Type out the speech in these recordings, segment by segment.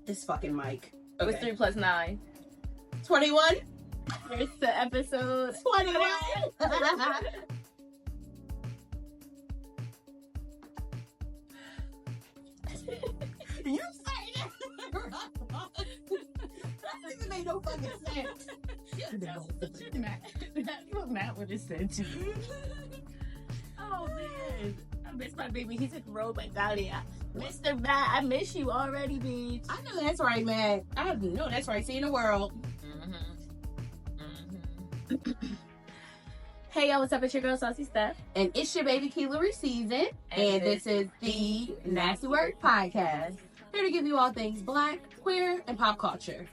This fucking mic. Okay. What's 3 plus 9? 21. It's the episode 21. You say that? That doesn't make no fucking sense. That's not what it said to me. Oh man, I miss my baby. He took road by Dahlia. Mr. Matt, I miss you already, bitch. I know that's right, man. I know that's right. See in the world. Hey y'all, what's up? It's your girl Saucy Steph. And it's your baby KiLauri season. And this is the NSTY WRK podcast. Here to give you all things black, queer, and pop culture.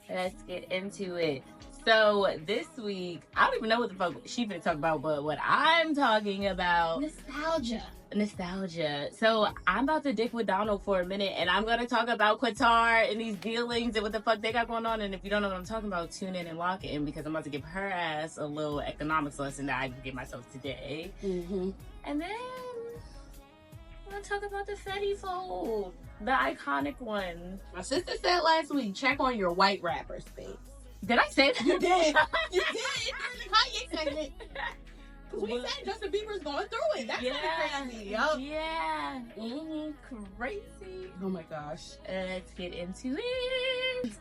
Let's get into it. So this week, I don't even know what the fuck she's gonna talk about, but what I'm talking about, nostalgia. So I'm about to dick with Donald for a minute, and I'm gonna talk about Qatar and these dealings and what the fuck they got going on. And if you don't know what I'm talking about, tune in and lock in, because I'm about to give her ass a little economics lesson that I can give myself today. And then I'm gonna talk about the Fetty Fold, the iconic one. My sister said last week, check on your white rappers, babe. Did I say that? You did. You did. During the Kanye segment. Because we said Justin Bieber's going through it. That's crazy. Yup. Yeah. Crazy. Oh my gosh. Let's get into it.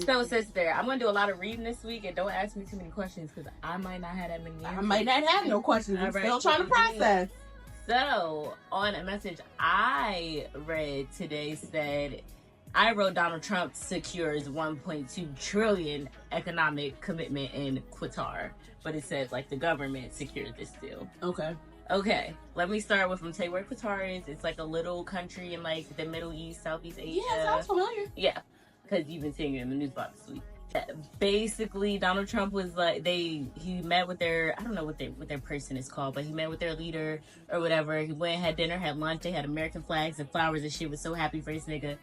So, sister, I'm going to do a lot of reading this week, and don't ask me too many questions because I might not have that many answers. I might not have no questions. I'm still trying to process. So, on a message I read today said, I wrote Donald Trump secures 1.2 trillion economic commitment in Qatar. But it says, like, the government secured this deal. Okay. Let me start with, I'm tell you where Qatar is. It's like a little country in, like, the Middle East, Southeast Asia. Yeah, sounds familiar. Yeah, because you've been seeing it in the news about this week. Basically, Donald Trump was like, he met with their, I don't know what their person is called, but he met with their leader or whatever. He went and had dinner, had lunch. They had American flags and flowers and shit. Was so happy for this nigga.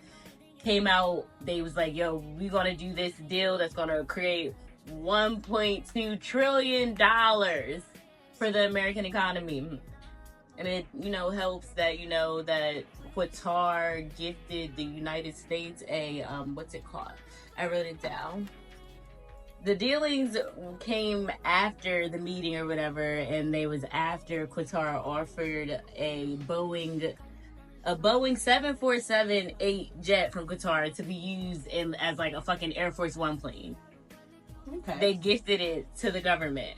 Came out, they was like, yo, we gonna do this deal that's gonna create $1.2 trillion for the American economy. And it, helps that, that Qatar gifted the United States a, what's it called? I wrote it down. The dealings came after the meeting or whatever, and they was after Qatar offered a Boeing 747-8 jet from Qatar to be used as like a fucking Air Force One plane. Okay. They gifted it to the government.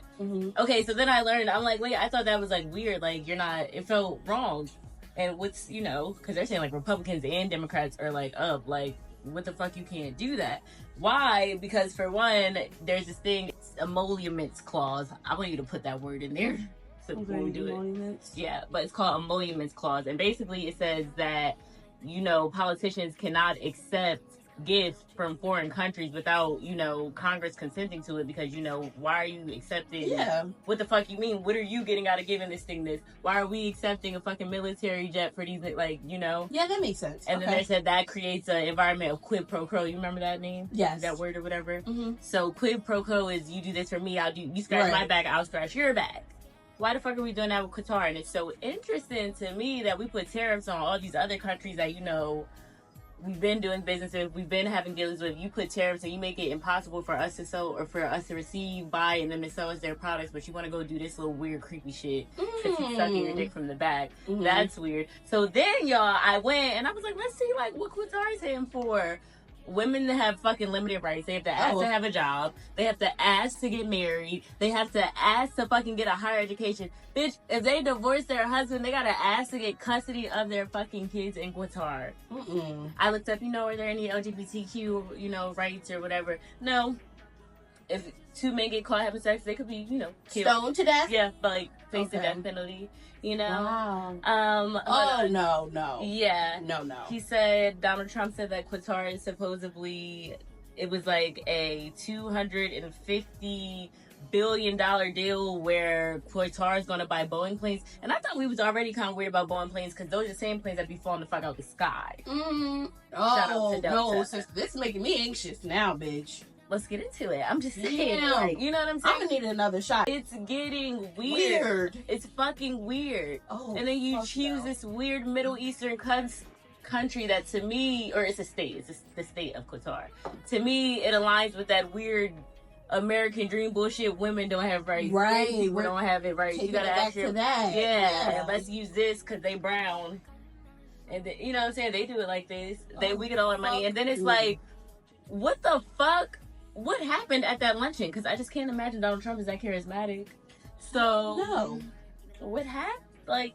Okay, so then I learned, I'm like, wait, I thought that was like weird. Like, it felt wrong. And what's, because they're saying like Republicans and Democrats are like up, like, what the fuck, you can't do that. Why? Because for one, there's this thing, emoluments clause. I want you to put that word in there. So before we do it. Yeah, but it's called emoluments clause. And basically it says that, politicians cannot accept gifts from foreign countries without, Congress consenting to it, because, why are you accepting? Yeah. What the fuck you mean? What are you getting out of giving this thing this? Why are we accepting a fucking military jet for these, like, Yeah, that makes sense. And then they said that creates an environment of quid pro quo. You remember that name? Yes. That word or whatever? So quid pro quo is you do this for me, you scratch my back, I'll scratch your back. Why the fuck are we doing that with Qatar? And it's so interesting to me that we put tariffs on all these other countries that, we've been doing business with, we've been having dealings with. You put tariffs and you make it impossible for us to sell or for us to receive, buy, and then to sell us their products, but you want to go do this little weird, creepy shit because he's sucking your dick from the back. That's weird. So then, y'all, I went and I was like, let's see, like, what Qatar is saying for women to have fucking limited rights. They have to ask to have a job. They have to ask to get married. They have to ask to fucking get a higher education. Bitch, if they divorce their husband, they gotta ask to get custody of their fucking kids in Qatar. I looked up, are there any LGBTQ, rights or whatever? No. If two men get caught having sex, they could be, killed. Stoned to death? Yeah, but like face the death penalty. Wow. No. Yeah. No. He said, Donald Trump said that Qatar is supposedly, it was like a $250 billion deal where Qatar is going to buy Boeing planes. And I thought we was already kind of weird about Boeing planes because those are the same planes that be falling the fuck out the sky. No, sis, this is making me anxious now, bitch. let's get into it. I'm just saying. Damn. Like, you know what I'm saying? I'm gonna need another shot. It's getting weird. It's fucking weird. Oh, and then you choose this weird Middle Eastern country that to me, or it's a state. It's the state of Qatar. To me, it aligns with that weird American dream bullshit. Women don't have rights. Right. We don't have it right. You gotta ask to that. Yeah. And let's use this because they brown. And then, you know what I'm saying? They do it like this. We get all our money. And then it's like, what the fuck? What happened at that luncheon? Because I just can't imagine Donald Trump is that charismatic. So, no. What happened? Like,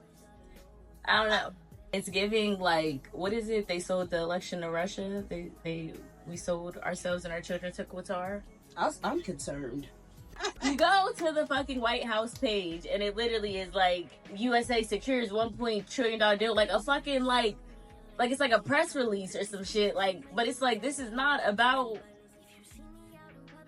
I don't know. It's giving, like, what is it? They sold the election to Russia. We sold ourselves and our children to Qatar. I'm concerned. You go to the fucking White House page, and it literally is like, USA secures $1 trillion deal. Like, a fucking, like it's like a press release or some shit. Like, but it's like, this is not about...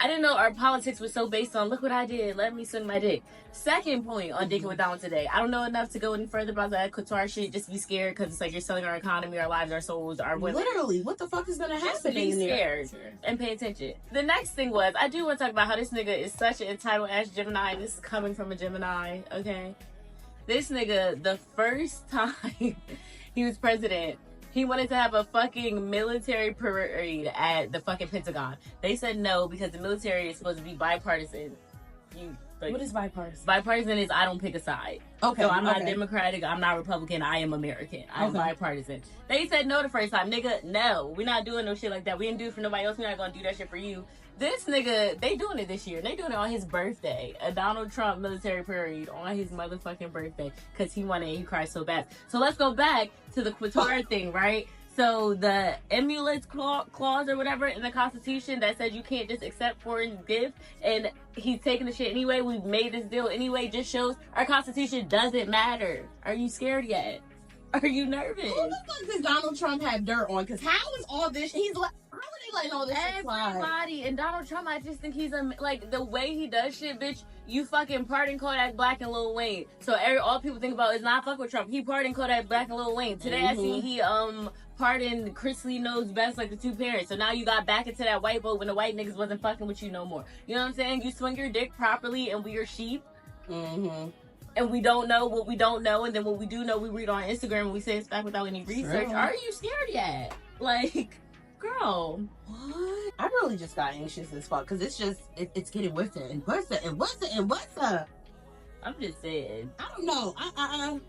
I didn't know our politics was so based on, look what I did, let me suck my dick. Second point on Dicking with Donald today. I don't know enough to go any further about that Qatar shit. Just be scared, because it's like you're selling our economy, our lives, our souls, our women. Literally, what the fuck is gonna happen? Be scared and pay attention. The next thing was, I do want to talk about how this nigga is such an entitled ass Gemini. This is coming from a Gemini, okay? This nigga, the first time he was president, he wanted to have a fucking military parade at the fucking Pentagon. They said no because the military is supposed to be bipartisan. What is bipartisan? Bipartisan is I don't pick a side. Okay. So I'm not Democratic, I'm not Republican, I am American. I'm bipartisan. They said no the first time. Nigga, no. We're not doing no shit like that. We didn't do it for nobody else. We're not gonna do that shit for you. This nigga, they doing it this year. They doing it on his birthday. A Donald Trump military parade on his motherfucking birthday. Because he wanted it. He cried so bad. So let's go back to the Qatar thing, right? So the emulate clause or whatever in the Constitution that says you can't just accept foreign gifts, and he's taking the shit anyway. We've made this deal anyway. Just shows our Constitution doesn't matter. Are you scared yet? Are you nervous? Who the fuck does Donald Trump have dirt on? Because how is all this? He's like, how are they letting all this shit slide? Everybody. And Donald Trump, I just think he's like the way he does shit, bitch. You fucking pardon Kodak Black and Lil Wayne. So all people think about is not fuck with Trump. He pardoned Kodak Black and Lil Wayne. Today I see he pardoned Chris Lee Knows Best, like the two parents. So now you got back into that white boat when the white niggas wasn't fucking with you no more. You know what I'm saying? You swing your dick properly and we are sheep. And we don't know what we don't know, and then what we do know, we read on Instagram and we say it's back without any research. True. Are you scared yet? Like, girl, what? I really just got anxious as fuck because it's getting worse and worse and worse and worse. I'm just saying. I don't know.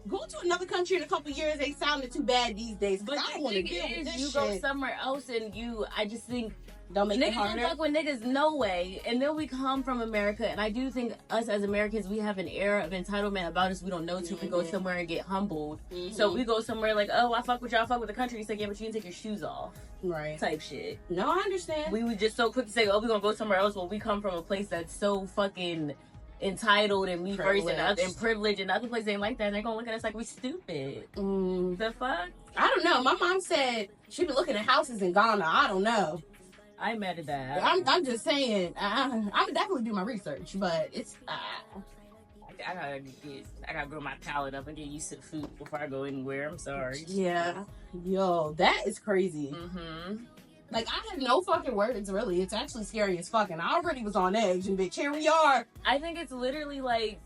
Go to another country in a couple years ain't sounding too bad these days. But I don't want to deal with this shit. Go somewhere else and I just think. Don't make it harder. Niggas don't fuck with niggas, no way. And then we come from America, and I do think us as Americans, we have an air of entitlement about us we don't know till we go somewhere and get humbled. So we go somewhere like, oh, I fuck with y'all, fuck with the country. It's like, yeah, but you can take your shoes off. Right. Type shit. No, I understand. We were just so quick to say, oh, we're gonna go somewhere else. Well, we come from a place that's so fucking entitled and we first and privileged, and other places ain't like that, and they're gonna look at us like we stupid. The fuck? I don't know. My mom said she be looking at houses in Ghana. I don't know. I ain't mad at that. I'm just saying. I would definitely do my research, but it's. I gotta grow my palate up and get used to the food before I go anywhere. I'm sorry. Yeah. Yo, that is crazy. Like, I have no fucking words, really. It's actually scary as fuck, and I already was on edge, and bitch, here we are. I think it's literally like,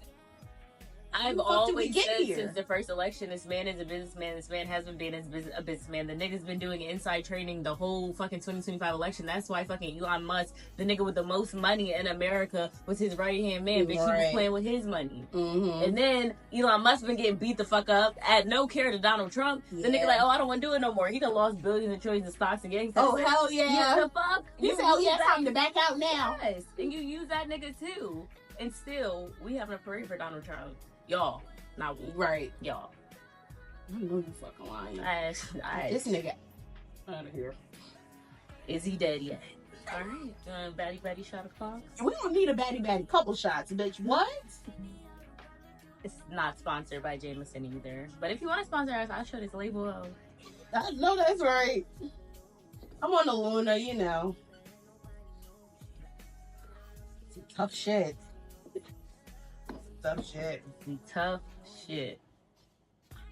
I've always said since the first election, this man is a businessman. This man has been being a businessman. The nigga's been doing inside trading the whole fucking 2025 election. That's why fucking Elon Musk, the nigga with the most money in America, was his right-hand man. Bitch, he was playing with his money. And then Elon Musk been getting beat the fuck up at no care to Donald Trump. The nigga like, oh, I don't want to do it no more. He done lost billions and trillions of stocks and gangs. Oh, hell yeah. The fuck? You said, oh, yeah, time to back out now. Yes. And you use that nigga too. And still, we having a parade for Donald Trump. Y'all, not we. Right. Y'all. I know you fucking lying. This nigga out of here. Is he dead yet? Alright. Baddie shot of clock. We don't need a baddie couple shots, bitch. What? It's not sponsored by Jameson either. But if you want to sponsor us, I'll show this label out. I know that's right. I'm on the Luna, you know. It's tough shit. Tough shit.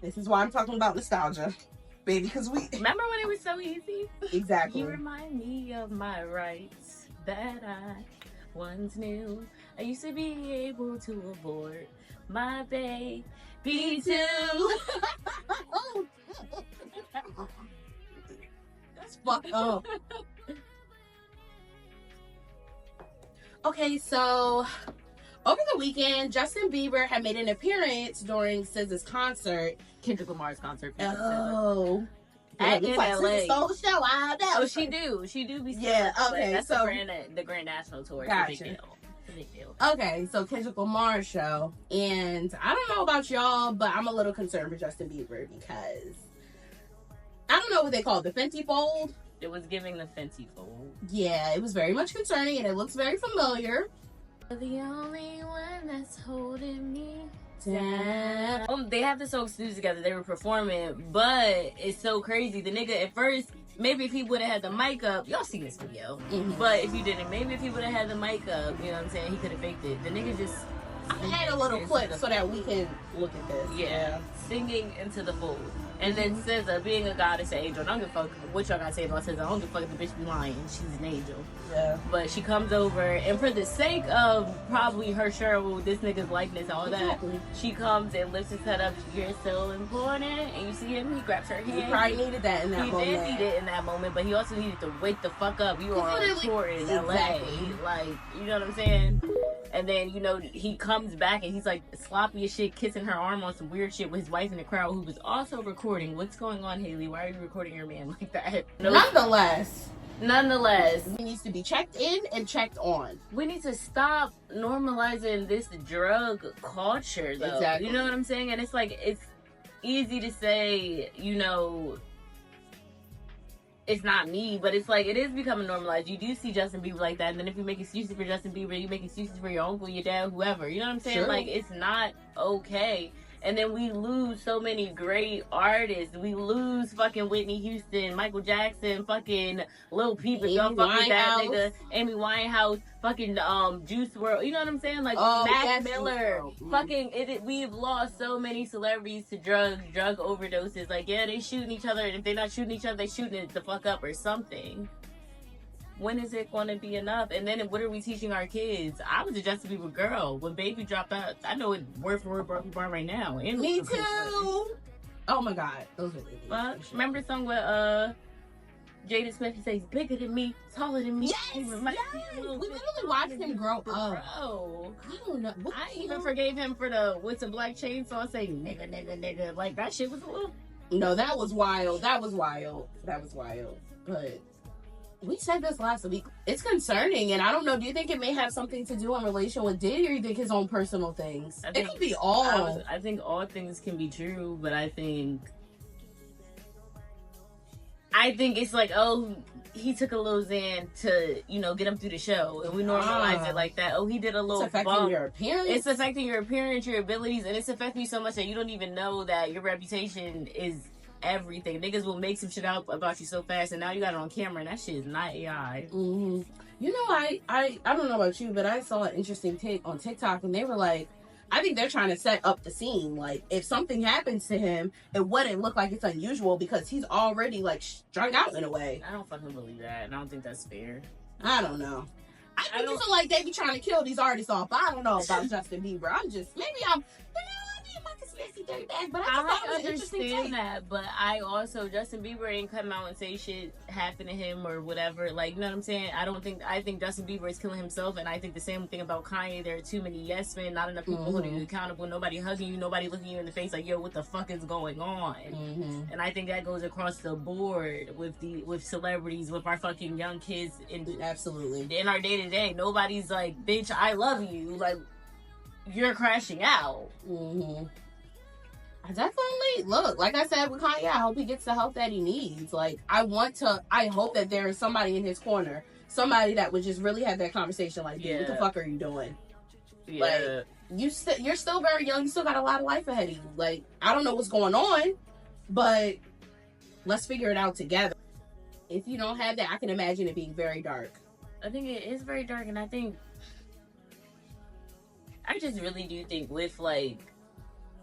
This is why I'm talking about nostalgia, baby, because we... Remember when it was so easy? Exactly. You remind me of my rights. that I once knew. I used to be able to abort my baby too. That's fucked up. Okay, so over the weekend, Justin Bieber had made an appearance during SZA's concert. Kendrick Lamar's concert. Oh. At in LA. Stole the show. Oh, she do be. Yeah, okay. That's so the Grand National Tour. Gotcha. It's a big deal. Okay, so Kendrick Lamar's show. And I don't know about y'all, but I'm a little concerned for Justin Bieber because I don't know what they call it, the Fenty Fold. It was giving the Fenty Fold. Yeah, it was very much concerning and it looks very familiar. The only one that's holding me down. They have the song Snooze together. They were performing, but it's so crazy. The nigga at first, maybe if he would have had the mic up, y'all seen this video. Mm-hmm. But if you didn't, maybe if he would have had the mic up, you know what I'm saying, he could have faked it. The nigga just I had a little clip so that we can look at this. Yeah, singing into the fold. And then SZA, being a goddess, an angel. I don't give a fuck what y'all gotta say about SZA. I don't give a fuck if the bitch be lying. She's an angel. Yeah. But she comes over, and for the sake of probably her sharing with this nigga's likeness, all that, she comes and lifts his head up. You're so important. And you see him, he grabs her hand. He probably needed that in that moment. He did need it in that moment, but he also needed to wake the fuck up. You are on tour in LA. Like, you know what I'm saying? And then, you know, he comes back and he's like sloppy as shit, kissing her arm on some weird shit with his wife in the crowd, who was also recording. What's going on, Haley? Why are you recording your man like that? Nonetheless, he needs to be checked in and checked on. We need to stop normalizing this drug culture, though. Exactly. You know what I'm saying? And it's like, it's easy to say, you know, it's not me, but it's like, it is becoming normalized. You do see Justin Bieber like that, and then if you make excuses for Justin Bieber, you make excuses for your uncle, your dad, whoever. You know what I'm saying? Sure. Like, it's not okay. And then we lose so many great artists. We lose fucking Whitney Houston, Michael Jackson, fucking Lil Peep, y'all fucking that nigga, Amy Winehouse, fucking Juice WRLD. You know what I'm saying? Like Mac Miller, fucking we've lost so many celebrities to drug overdoses. Like, yeah, they shooting each other, and if they're not shooting each other, they shooting it the fuck up or something. When is it going to be enough? And then what are we teaching our kids? I was a Justin Bieber girl. When Baby dropped out, I know it word for word broken bar right now. And me too. Oh my God. Those are sure. Remember the song with Jada Smith? He says, bigger than me, taller than me. Yes! We literally watched him grow up. Bro. I don't know. I even forgave him for the with the black chainsaw saying nigga. Like, that shit was a little... No, that was wild. But... we said this last week. It's concerning, and I don't know. Do you think it may have something to do in relation with Diddy, or you think his own personal things? It could be all. I think all things can be true, but I think it's like, oh, he took a little Xan to, you know, get him through the show, and we normalize it like that. Oh, he did a little. It's affecting your appearance. It's affecting your appearance, your abilities, and it's affecting you so much that you don't even know that your reputation is everything. Niggas will make some shit up about you so fast, and now you got it on camera, and that shit is not AI. Mm-hmm. You know, I don't know about you, but I saw an interesting take on TikTok, and they were like, I think they're trying to set up the scene. Like, if something happens to him, it wouldn't look like it's unusual because he's already, like, strung out in a way. I don't fucking believe that, and I don't think that's fair. I don't know. I think it's like they be trying to kill these artists off, but I don't know about Justin Bieber. But I understand that, but I also, Justin Bieber ain't come out and say shit happened to him or whatever. Like, you know what I'm saying? I think Justin Bieber is killing himself, and I think the same thing about Kanye. There are too many yes men, not enough people holding you accountable, nobody hugging you, nobody looking you in the face like, yo, what the fuck is going on? And I think that goes across the board with celebrities, with our fucking young kids. Absolutely. In our day to day, nobody's like, bitch, I love you. Like, you're crashing out. I definitely look, like I said with Kanye, I hope he gets the help that he needs. Like, I hope that there is somebody in his corner, somebody that would just really have that conversation. Like, dude, what the fuck are you doing? Like, you're still very young, you still got a lot of life ahead of you. Like, I don't know what's going on, but let's figure it out together. If you don't have that, I can imagine it being very dark. I think it is very dark, and I just really do think with, like,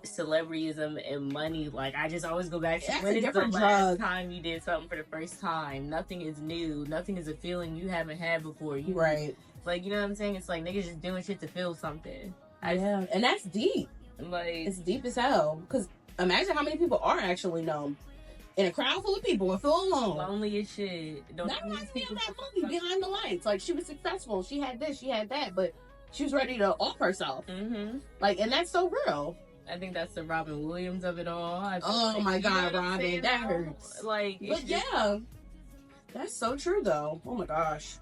celebrityism and money, like I just always go back to That's when a is the different last drug. time you did something for the first time? Nothing is new. Nothing is a feeling you haven't had before. Right. Like, you know what I'm saying? It's like niggas just doing shit to feel something. Yeah, and that's deep. Like, it's deep as hell. Because imagine how many people are actually known in a crowd full of people and feel alone. Lonely as shit. That reminds me of that movie, Behind the Lights. Like, she was successful. She had this, she had that, but she was ready to off herself. Mm-hmm. Like, and that's so real. I think that's the Robin Williams of it all. Oh my God, Robin, that hurts. Like, but yeah, that's so true though. Oh my gosh.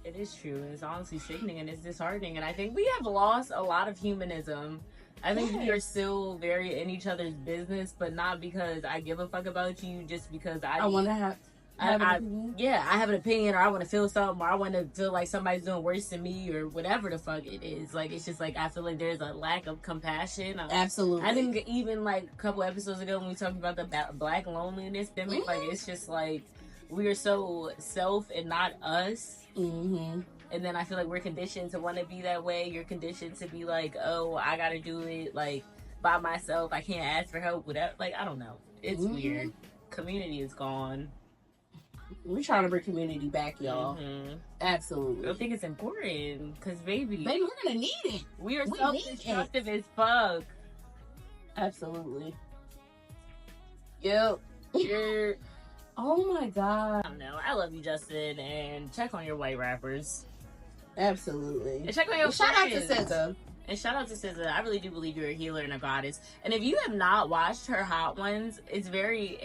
It is true. It's honestly sickening and it's disheartening. And I think we have lost a lot of humanism. I think we are still very in each other's business, but not because I give a fuck about you, just because I want to have I have an opinion, or I want to feel something, or I want to feel like somebody's doing worse than me, or whatever the fuck it is. Like, it's just like, I feel like there's a lack of compassion. Absolutely. I think even like a couple episodes ago when we talked about the black loneliness epidemic, like, it's just like, we are so self and not us. Mm-hmm. And then I feel like we're conditioned to want to be that way. You're conditioned to be like, oh, I gotta do it like by myself. I can't ask for help without, like, I don't know. It's weird. Community is gone. We're trying to bring community back, y'all. Mm-hmm. Absolutely. I think it's important because, baby, we're gonna need it. We are self-destructive as fuck. Absolutely. Yep. Oh my God. I don't know. I love you, Justin, and check on your white rappers. Absolutely. And check on your shout out to friends. SZA. And shout out to SZA. I really do believe you're a healer and a goddess. And if you have not watched her Hot Ones, it's very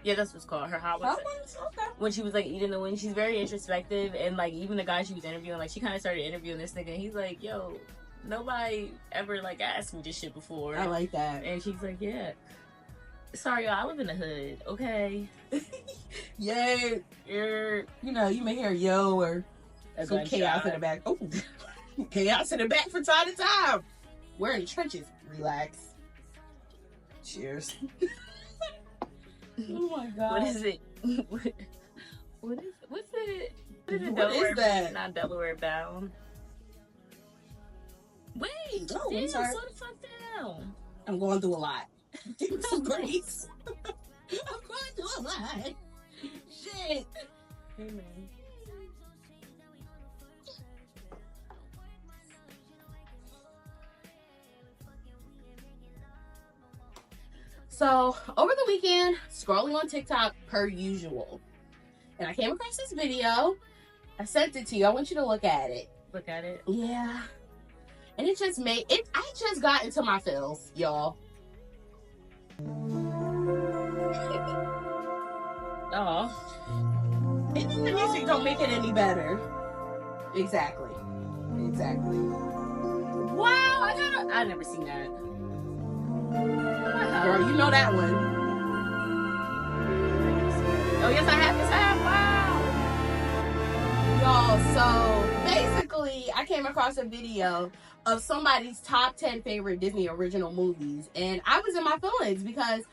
yeah, that's what's called her Hot Ones. Okay. When she was like eating the wind, she's very introspective, and like even the guy she was interviewing, like she kind of started interviewing this nigga, and he's like, "Yo, nobody ever like asked me this shit before." I like that. And she's like, "Yeah, sorry, y'all, I live in the hood, okay." Yeah, you know, you may hear yo or some chaos in the back. Oh, chaos in the back from time to time. We're in the trenches. Relax. Cheers. Oh my God. What is it? What's it? What is that? Not Delaware bound. Wait, oh, damn, I'm sorry. slow the fuck down. I'm going through a lot. Give me some grace. I'm going through a lot. Shit. Hey, man. So, over the weekend, scrolling on TikTok per usual. And I came across this video. I sent it to you. I want you to look at it. Look at it. Yeah. And it just made it. I just got into my feels, y'all. Oh. And the music don't make it any better. Exactly. Wow, I never seen that. Girl, you know that one. Oh, yes, I have. Wow. Y'all, so basically, I came across a video of somebody's top 10 favorite Disney original movies. And I was in my feelings because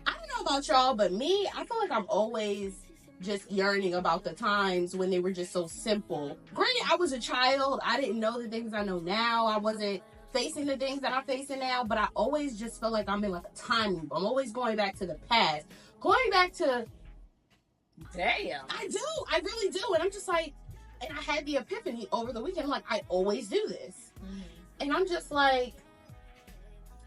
I don't know about y'all, but me, I feel like I'm always just yearning about the times when they were just so simple. Granted, I was a child. I didn't know the things I know now. I wasn't facing the things that I'm facing now, but I always just feel like I'm in like a time loop. I'm always going back to the past. Going back to... Damn. I do. I really do. And I'm just like... And I had the epiphany over the weekend. Like, I always do this. Mm-hmm. And I'm just like...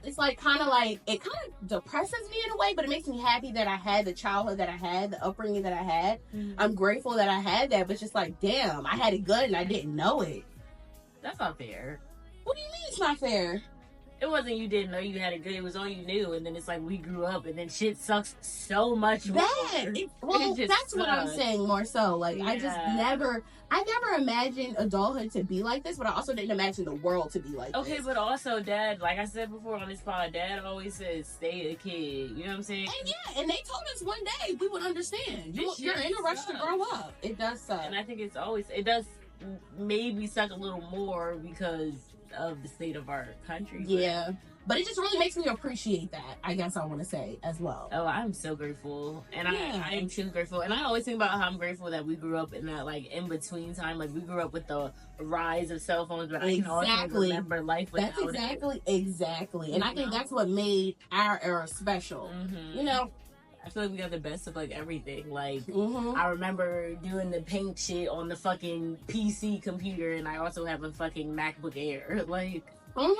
It's like kind of like... It kind of depresses me in a way, but it makes me happy that I had the childhood that I had, the upbringing that I had. Mm-hmm. I'm grateful that I had that, but it's just like, damn, I had it good and I didn't know it. That's not fair. What do you mean it's not fair? It wasn't you didn't know you had it good. It was all you knew. And then it's like we grew up and then shit sucks so much more. Well, that's what I'm saying more so. Like, yeah. I never imagined adulthood to be like this, but I also didn't imagine the world to be like this. Okay, but also, Dad, like I said before on this pod, Dad always says, stay a kid. You know what I'm saying? And they told us one day we would understand. You're in a rush to grow up. It does suck. And I think it does maybe suck a little more because of the state of our country. Yeah. But it just really makes me appreciate that, I guess I want to say, as well. Oh, I'm so grateful. And I am truly grateful. And I always think about how I'm grateful that we grew up in that, like, in-between time. Like, we grew up with the rise of cell phones, but I can also remember life without it. Exactly. And I think that's what made our era special. You know? I feel like we got the best of, like, everything. Like, I remember doing the paint shit on the fucking PC computer, and I also have a fucking MacBook Air. Like... And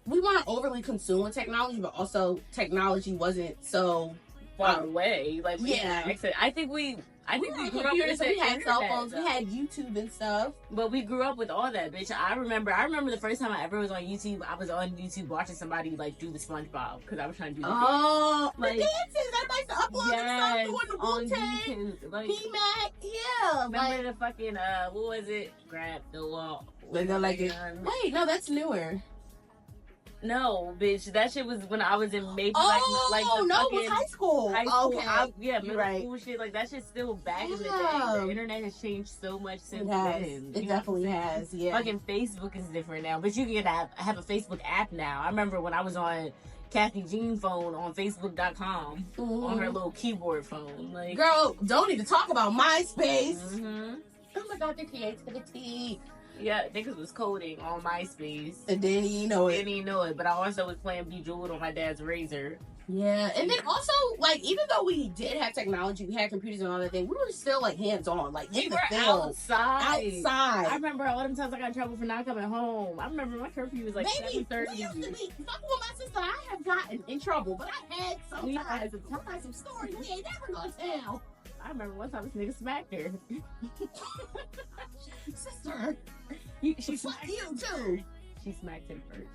we weren't overly consumed with technology, but also technology wasn't so far away. Like, I think we grew up with we had cell phones, we had YouTube and stuff. But we grew up with all that, bitch. I remember the first time I ever was on YouTube. I was on YouTube watching somebody like do the SpongeBob because I was trying to do the like, the dances. Everybody used to upload stuff doing the Wu-Tang, like, P-Mac, Remember like, the fucking what was it? Grab the wall. Wait, no, that's newer. No, bitch, that shit was when I was in maybe it was high school. Okay, middle school shit. Like, that shit's still back in the day. The internet has changed so much since then. It definitely has. Yeah, fucking Facebook is different now, but you can have a Facebook app now. I remember when I was on Kathy Jean phone on Facebook.com on her little keyboard phone. Like, girl, don't even talk about MySpace. Oh my god, the creativity. Yeah, niggas was coding on MySpace. And then you know it. But I also was playing Bejeweled on my dad's Razor. Yeah, and then also, like, even though we did have technology, we had computers and all that thing, we were still, like, hands-on. Like, we were outside. I remember all them times I got in trouble for not coming home. I remember my curfew was, like, 7:30. Fucking with my sister, I have gotten in trouble, but I had some stories we ain't never gonna tell. I remember one time this nigga smacked her. Sister, she smacked you too. She smacked him first.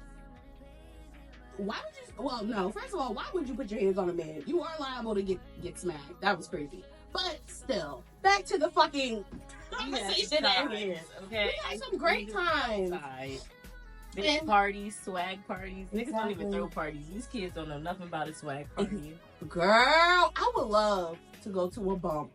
Why would you? Well, no. First of all, why would you put your hands on a man? You are liable to get smacked. That was crazy. But still, back to the fucking conversation at hand. Okay, we had some great times. Big parties, swag parties. Niggas don't even throw parties. These kids don't know nothing about a swag party. Girl, I would love to go to a bump.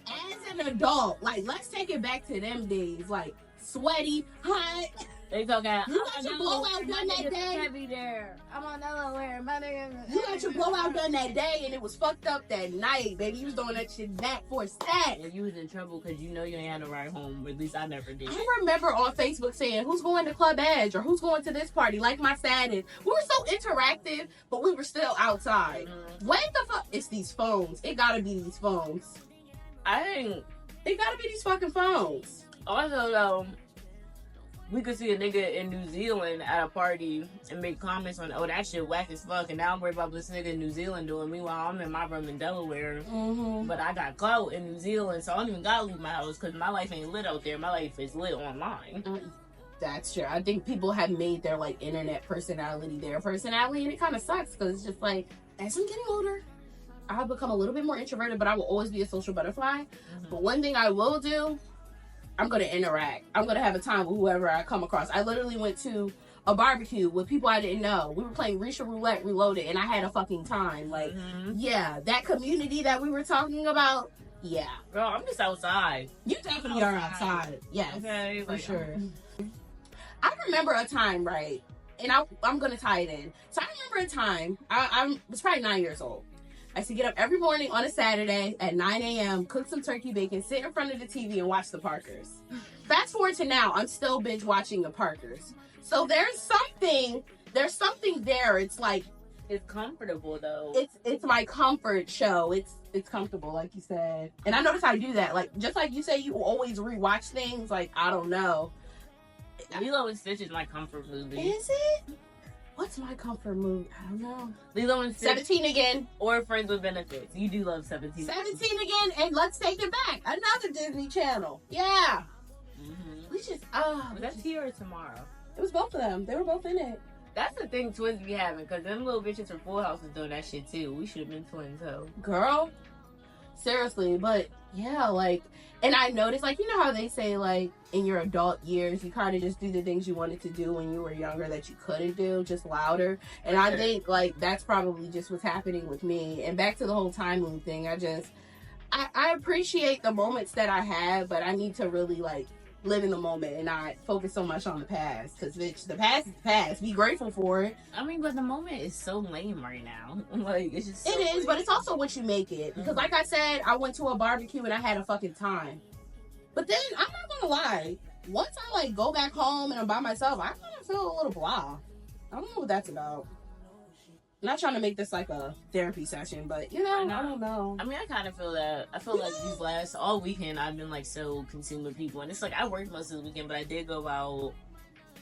As an adult, like, let's take it back to them days. Like, sweaty, hot. They talking. You got your blowout done that day. Heavy there. I'm on Delaware. My nigga. You got your blowout done that day, and it was fucked up that night, baby. You was doing that shit back for a stat. And you was in trouble because you know you ain't had to ride home. At least I never did. I remember on Facebook saying, "Who's going to Club Edge?" or "Who's going to this party?" Like my status. We were so interactive, but we were still outside. When the fuck? It's these phones. It gotta be these phones. It gotta be these fucking phones. Also, though, we could see a nigga in New Zealand at a party and make comments on, oh, that shit whack as fuck, and now I'm worried about this nigga in New Zealand doing. Meanwhile, I'm in my room in Delaware, but I got clout in New Zealand, so I don't even gotta leave my house because my life ain't lit out there. My life is lit online. That's true. I think people have made their, like, internet personality their personality, and it kind of sucks because it's just like, as I'm getting older, I've become a little bit more introverted, but I will always be a social butterfly. But one thing I will do, I'm going to interact. I'm going to have a time with whoever I come across. I literally went to a barbecue with people I didn't know. We were playing Risha Roulette Reloaded, and I had a fucking time. Like, yeah, that community that we were talking about, yeah. Girl, I'm just outside. You definitely are outside. Yes, okay, for sure. I remember a time, right? And I'm going to tie it in. So I remember a time, I was probably 9 years old. I used to get up every morning on a Saturday at 9 a.m., cook some turkey bacon, sit in front of the TV, and watch the Parkers. Fast forward to now, I'm still binge watching the Parkers. So there's something there. It's like, it's comfortable though. It's my comfort show. It's comfortable, like you said. And I notice I do that. Like, just like you say, you always rewatch things. Like, I don't know. Lilo and Stitch is my comfort movie. Is it? What's my comfort movie? I don't know. Lilo and Stitch. 17 again. Or Friends with Benefits. You do love 17. 17 again, and Let's Take It Back. Another Disney Channel. Yeah. We just, was that here or tomorrow? It was both of them. They were both in it. That's the thing twins be having, because them little bitches from Full House was doing that shit too. We should have been twins, though. Girl. Seriously, but yeah, like, and I noticed, like, you know how they say, like, in your adult years, you kind of just do the things you wanted to do when you were younger that you couldn't do, just louder. And I think, like, that's probably just what's happening with me. And back to the whole time loop thing, I appreciate the moments that I have, but I need to really, like, live in the moment and not focus so much on the past. Because, bitch, the past is the past. Be grateful for it. I mean, but the moment is so lame right now. Like, it's just so It is, lame. but it's also what you make it. Because, like I said, I went to a barbecue and I had a fucking time. But then, I'm not gonna lie, once I, like, go back home and I'm by myself, I kind of feel a little blah. I don't know what that's about. I'm not trying to make this like a therapy session, but you know, I don't know. I mean, I kind of feel that. I feel like these all weekend, I've been like so consumed with people, and it's like I worked most of the weekend, but I did go out.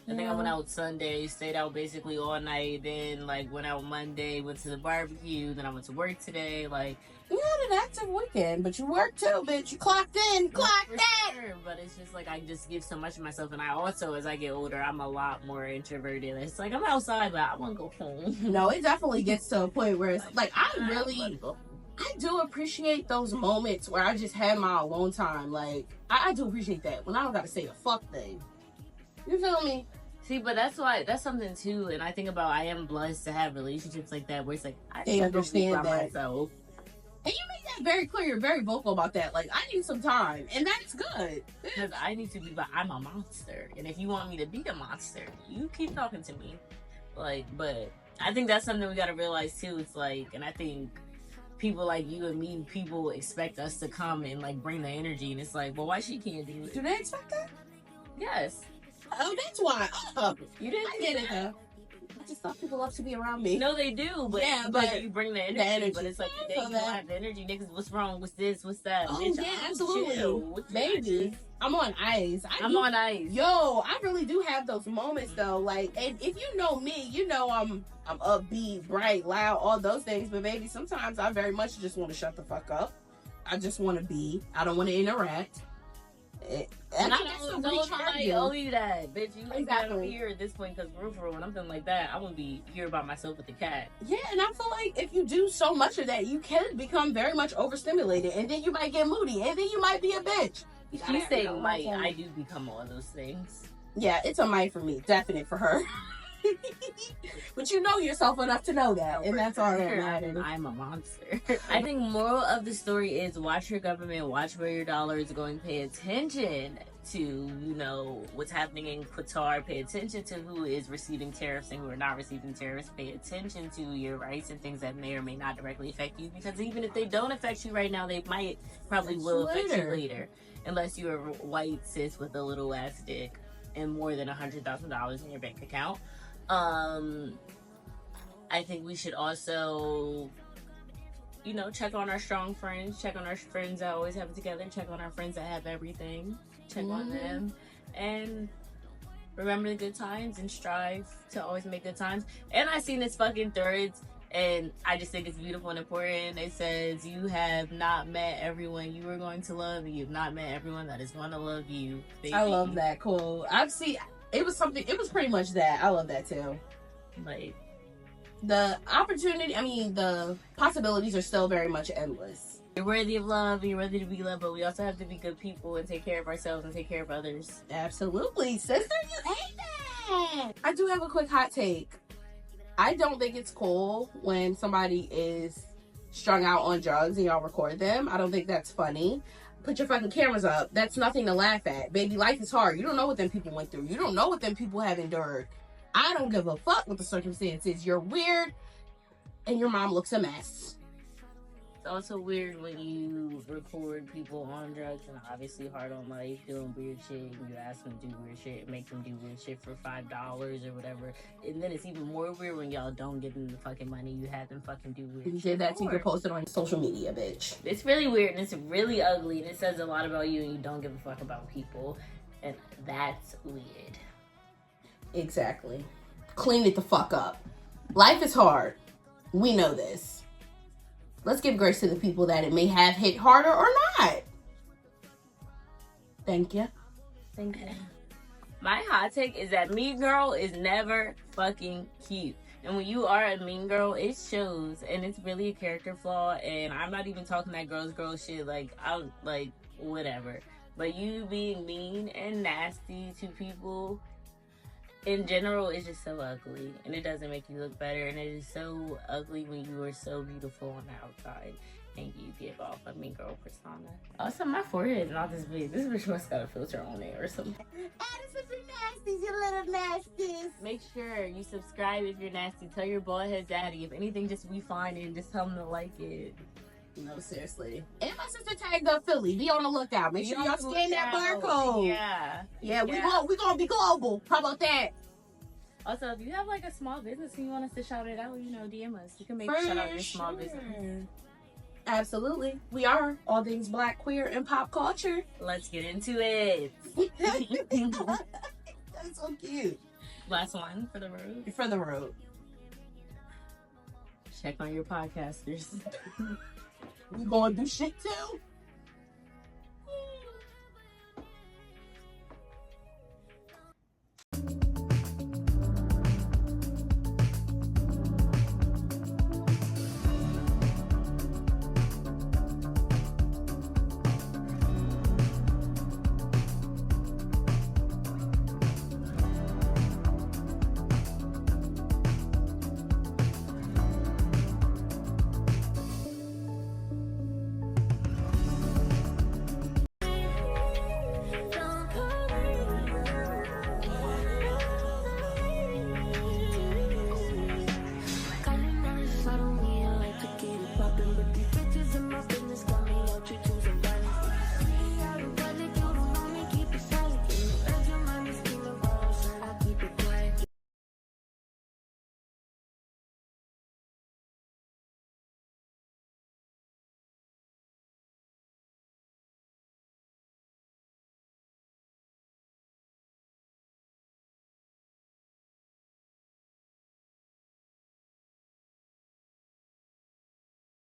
I think I went out Sunday, stayed out basically all night, then like went out Monday, went to the barbecue, then I went to work today. Like, you had an active weekend, but you worked too, bitch. You clocked in, clocked out. Sure, but it's just like I just give so much of myself, and I also, as I get older, I'm a lot more introverted. It's like I'm outside, but I want to go home. No, it definitely gets to a point where it's like I do appreciate those moments where I just had my alone time. Like I do appreciate that when I don't got to say a fuck thing. You feel me? See, but that's something too, and I think about I am blessed to have relationships like that where it's like they understand that. Myself. And you make that very clear. You're very vocal about that. Like, I need some time. And that's good. Because I need to be, but I'm a monster. And if you want me to be a monster, you keep talking to me. Like, but I think that's something we got to realize too. It's like, and I think people like you and me, people expect us to come and like bring the energy. And it's like, well, why she can't do it? Do they expect that? Yes. Oh, that's why. You didn't get it, though. I just thought people love to be around me. No, they do, but yeah, but you bring the energy. But it's like they don't have the energy, niggas. What's wrong? What's this? What's that? Oh bitch, yeah, absolutely. Baby, I'm on ice. I'm on ice. Yo, I really do have those moments though. Like, and if you know me, you know I'm upbeat, bright, loud, all those things. But baby, sometimes I very much just want to shut the fuck up. I just want to be. I don't want to interact. And I don't owe you that, bitch. You exactly here at this point because for when I'm feeling like that, I want to be here by myself with the cat. Yeah, and I feel like if you do so much of that, you can become very much overstimulated, and then you might get moody, and then you might be a bitch. She's saying might. I do become all those things. Yeah, it's a might for me, definite for her. But you know yourself enough to know that, and that's all that matters. I'm a monster. I think moral of the story is watch your government, watch where your dollar is going, pay attention to, you know, what's happening in Qatar, pay attention to who is receiving tariffs and who are not receiving tariffs, pay attention to your rights and things that may or may not directly affect you, because even if they don't affect you right now, they probably will affect you later, unless you're a white cis with a little ass dick and more than $100,000 in your bank account. I think we should also, you know, check on our strong friends, check on our friends that always have it together, check on our friends that have everything, check on them, and remember the good times and strive to always make good times. And I seen this fucking threads, and I just think it's beautiful and important. It says, you have not met everyone you were going to love, and you've not met everyone that is going to love you. Baby. I love that. Cool. It was pretty much that. I love that too. Like, the opportunity, the possibilities are still very much endless. You're worthy of love, and you're worthy to be loved, but we also have to be good people and take care of ourselves and take care of others. Absolutely. Sister, you hate that. I do have a quick hot take. I don't think it's cool when somebody is strung out on drugs and y'all record them. I don't think that's funny. Put your fucking cameras up. That's nothing to laugh at. Baby, life is hard. You don't know what them people went through. You don't know what them people have endured. I don't give a fuck what the circumstances. You're weird, and your mom looks a mess. It's also weird when you record people on drugs and obviously hard on life, doing weird shit, and you ask them to do weird shit and make them do weird shit for $5 or whatever. And then it's even more weird when y'all don't give them the fucking money. You have them fucking do weird shit. You did that so you can post it on social media, bitch. It's really weird, and it's really ugly, and it says a lot about you, and you don't give a fuck about people. And that's weird. Exactly. Clean it the fuck up. Life is hard. We know this. Let's give grace to the people that it may have hit harder or not. Thank you. Thank you. My hot take is that Mean Girl is never fucking cute. And when you are a mean girl, it shows. And it's really a character flaw. And I'm not even talking that girl shit. Like, I'm like, whatever. But you being mean and nasty to people in general, it's just so ugly, and it doesn't make you look better, and it is so ugly when you are so beautiful on the outside and you give off a mean girl persona. Also, my forehead is not this big. This bitch must got a filter on it or something. Addison, you nasties, you little nasties. Make sure you subscribe if you're nasty. Tell your bald head daddy if anything just we find it, just tell him to like it. No, seriously. And my sister tagged up Philly. Be on the lookout. Make sure y'all scan that barcode. Yeah, we gonna be global. How about that? Also, if you have like a small business and you want us to shout it out, DM us. You can make shout out your small business. Absolutely. We are all things Black, queer, and pop culture. Let's get into it. That's so cute. Last one for the road. For the road. Check on your podcasters. We gonna do shit too.